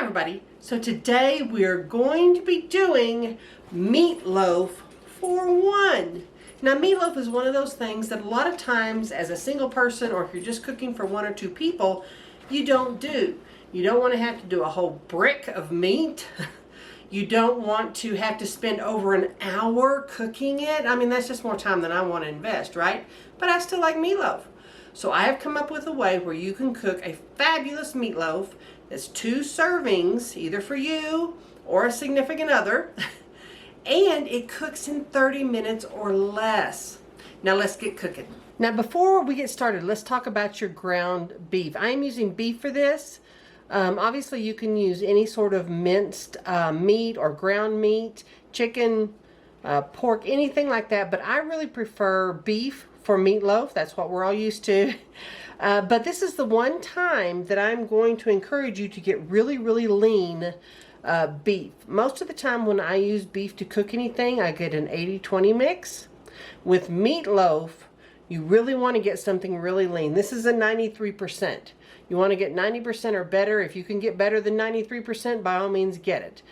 everybody. So today we're going to be doing meatloaf for one. Now meatloaf is one of those things that a lot of times as a single person, or if you're just cooking for one or two people, you don't do. You don't want to have to do a whole brick of meat. You don't want to have to spend over an hour cooking it. I mean, that's just more time than I want to invest, right? But I still like meatloaf. So I have come up with a way where you can cook a fabulous meatloaf that's 2 servings, either for you or a significant other, and it cooks in 30 minutes or less. Now let's get cooking. Now before we get started, let's talk about your ground beef. I am using beef for this. Obviously you can use any sort of minced meat or ground meat, chicken, pork, anything like that, but I really prefer beef for meatloaf. That's what we're all used to. But this is the one time that I'm going to encourage you to get really, really lean beef. Most of the time when I use beef to cook anything, I get an 80-20 mix. With meatloaf, you really want to get something really lean. This is a 93%. You want to get 90% or better. If you can get better than 93%, by all means get it.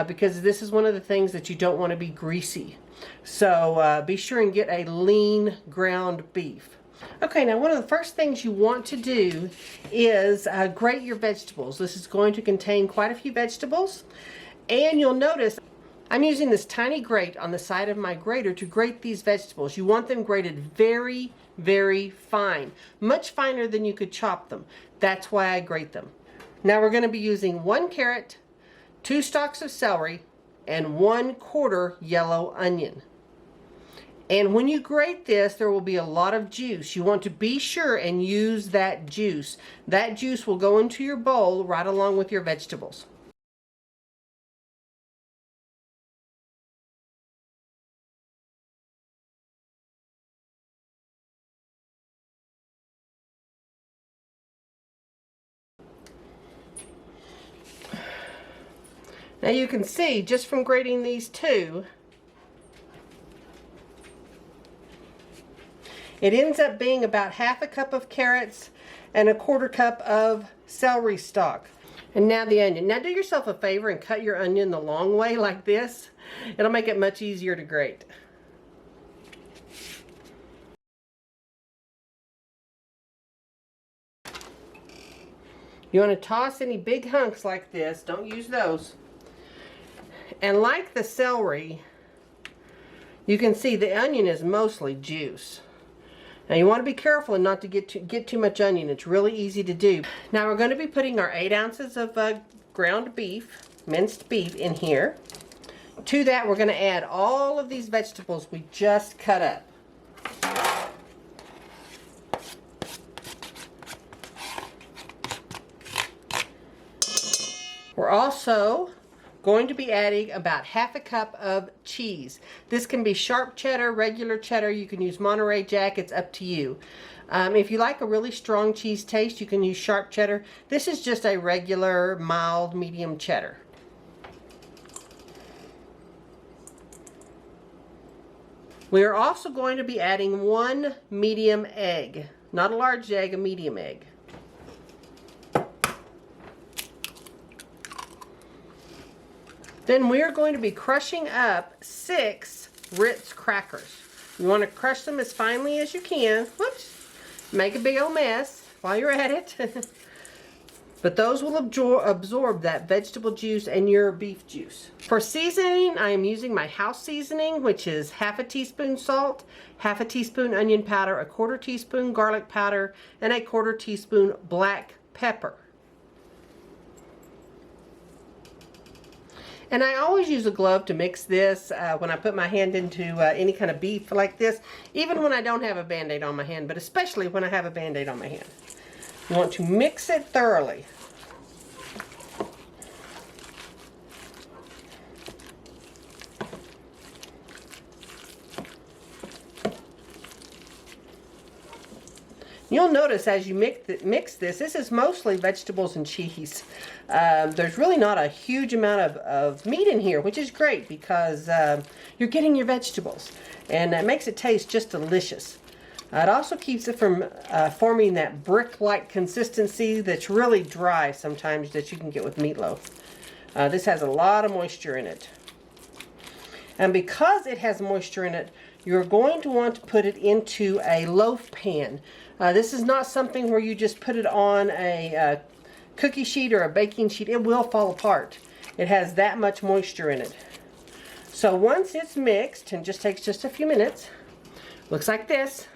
Because this is one of the things that you don't want to be greasy. So be sure and get a lean ground beef. Okay, now one of the first things you want to do is grate your vegetables. This is going to contain quite a few vegetables. And you'll notice I'm using this tiny grate on the side of my grater to grate these vegetables. You want them grated very, very fine. Much finer than you could chop them. That's why I grate them. Now we're going to be using 1 carrot, 2 stalks of celery, and 1/4 yellow onion. And when you grate this, there will be a lot of juice. You want to be sure and use that juice. That juice will go into your bowl right along with your vegetables. Now you can see just from grating these 2, it ends up being about 1/2 cup of carrots and 1/4 cup of celery stalk. And now the onion. Now do yourself a favor and cut your onion the long way like this. It'll make it much easier to grate. You want to toss any big hunks like this. Don't use those. And like the celery, you can see the onion is mostly juice. Now you want to be careful and not to get too much onion. It's really easy to do. Now we're going to be putting our 8 ounces of ground beef, minced beef, in here. To that we're going to add all of these vegetables we just cut up. We're also going to be adding about 1/2 cup of cheese. This can be sharp cheddar, regular cheddar. You can use Monterey Jack. It's up to you. If you like a really strong cheese taste, you can use sharp cheddar. This is just a regular, mild, medium cheddar. We are also going to be adding 1 medium egg. Not a large egg, a medium egg. Then we're going to be crushing up 6 Ritz Crackers. You want to crush them as finely as you can. Whoops. Make a big old mess while you're at it. But those will absorb that vegetable juice and your beef juice. For seasoning, I am using my house seasoning, which is 1/2 teaspoon salt, 1/2 teaspoon onion powder, 1/4 teaspoon garlic powder, and 1/4 teaspoon black pepper. And I always use a glove to mix this when I put my hand into any kind of beef like this, even when I don't have a Band-Aid on my hand, but especially when I have a Band-Aid on my hand. You want to mix it thoroughly. You'll notice as you mix this is mostly vegetables and cheese. There's really not a huge amount of meat in here, which is great because you're getting your vegetables. And that makes it taste just delicious. It also keeps it from forming that brick-like consistency that's really dry sometimes that you can get with meatloaf. This has a lot of moisture in it. And because it has moisture in it, you're going to want to put it into a loaf pan. This is not something where you just put it on a cookie sheet or a baking sheet. It will fall apart. It has that much moisture in it. So once it's mixed, and just takes just a few minutes, looks like this,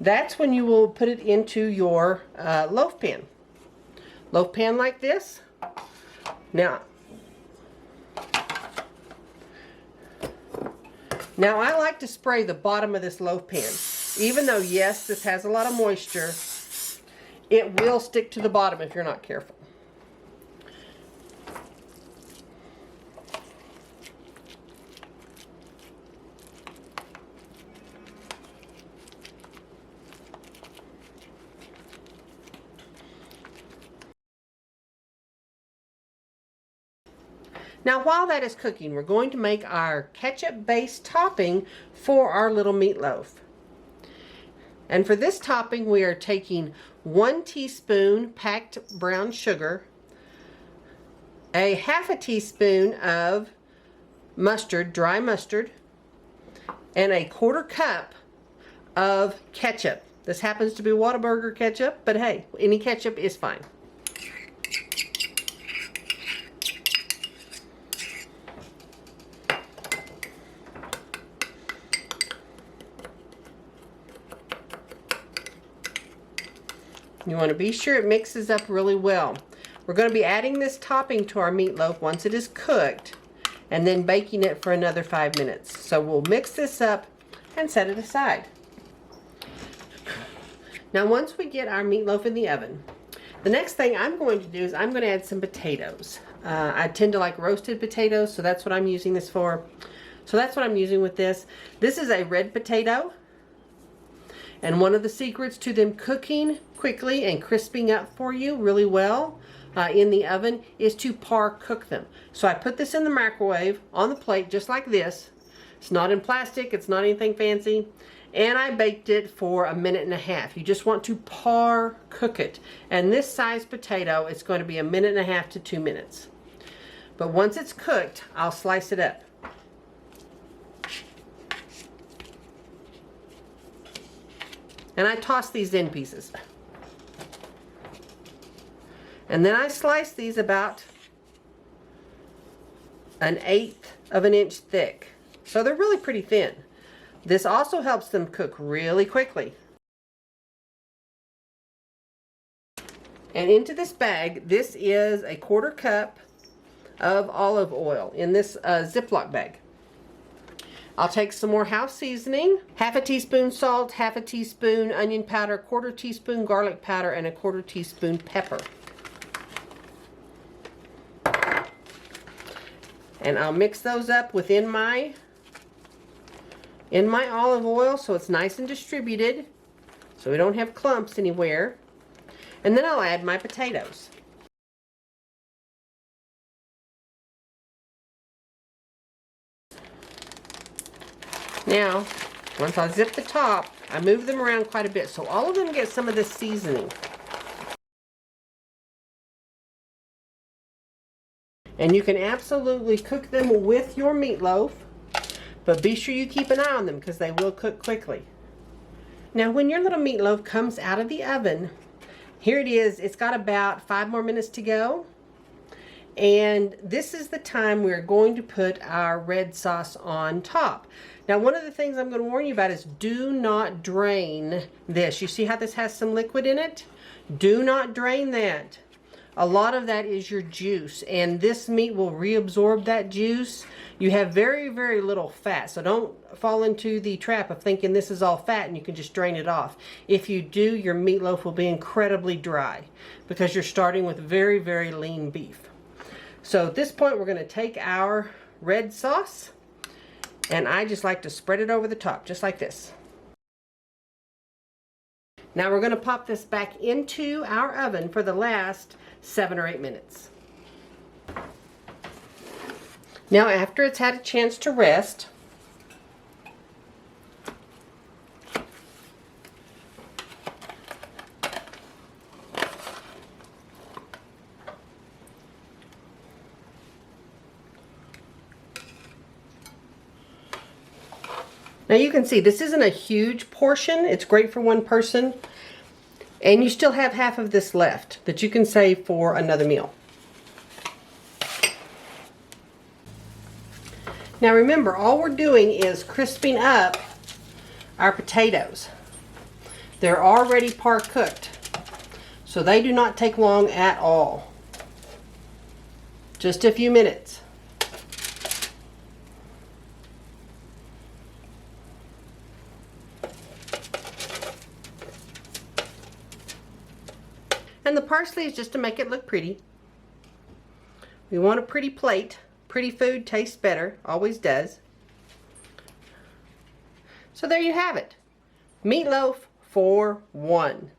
that's when you will put it into your loaf pan. Loaf pan like this. Now I like to spray the bottom of this loaf pan. Even though, yes, this has a lot of moisture, it will stick to the bottom if you're not careful. Now while that is cooking, we're going to make our ketchup-based topping for our little meatloaf. And for this topping, we are taking 1 teaspoon packed brown sugar, a half a teaspoon of mustard, dry mustard, and a 1/4 cup of ketchup. This happens to be Whataburger ketchup, but hey, any ketchup is fine. You want to be sure it mixes up really well. We're going to be adding this topping to our meatloaf once it is cooked, and then baking it for another 5 minutes. So we'll mix this up and set it aside. Now once we get our meatloaf in the oven, the next thing I'm going to do is I'm going to add some potatoes. I tend to like roasted potatoes, so that's what I'm using this for. So that's what I'm using with this. This is a red potato. And one of the secrets to them cooking quickly and crisping up for you really well in the oven is to par cook them. So I put this in the microwave on the plate just like this. It's not in plastic, it's not anything fancy. And I baked it for 1.5 minutes. You just want to par cook it. And this size potato, it's going to be 1.5 minutes to 2 minutes. But once it's cooked, I'll slice it up. And I toss these in pieces. And then I slice these about 1/8 of an inch thick. So they're really pretty thin. This also helps them cook really quickly. And into this bag, this is a 1/4 cup of olive oil in this Ziploc bag. I'll take some more house seasoning, half a teaspoon salt, half a teaspoon onion powder, 1/4 teaspoon garlic powder, and a 1/4 teaspoon pepper. And I'll mix those up within my olive oil so it's nice and distributed, so we don't have clumps anywhere. And then I'll add my potatoes. Now, once I zip the top, I move them around quite a bit so all of them get some of this seasoning. And you can absolutely cook them with your meatloaf, but be sure you keep an eye on them because they will cook quickly. Now, when your little meatloaf comes out of the oven, here it is. It's got about 5 more minutes to go. And this is the time we're going to put our red sauce on top. Now, one of the things I'm going to warn you about is do not drain this. You see how this has some liquid in it? Do not drain that. A lot of that is your juice, and this meat will reabsorb that juice. You have very, very little fat, so don't fall into the trap of thinking this is all fat and you can just drain it off. If you do, your meatloaf will be incredibly dry because you're starting with very, very lean beef. So at this point, we're going to take our red sauce, and I just like to spread it over the top, just like this. Now we're going to pop this back into our oven for the last 7 or 8 minutes. Now, after it's had a chance to rest, Now you can see this isn't a huge portion. It's great for one person. And you still have half of this left that you can save for another meal. Now remember, all we're doing is crisping up our potatoes. They're already par cooked, so they do not take long at all. Just a few minutes. And the parsley is just to make it look pretty. We want a pretty plate. Pretty food tastes better, always does. So there you have it. Meatloaf for one.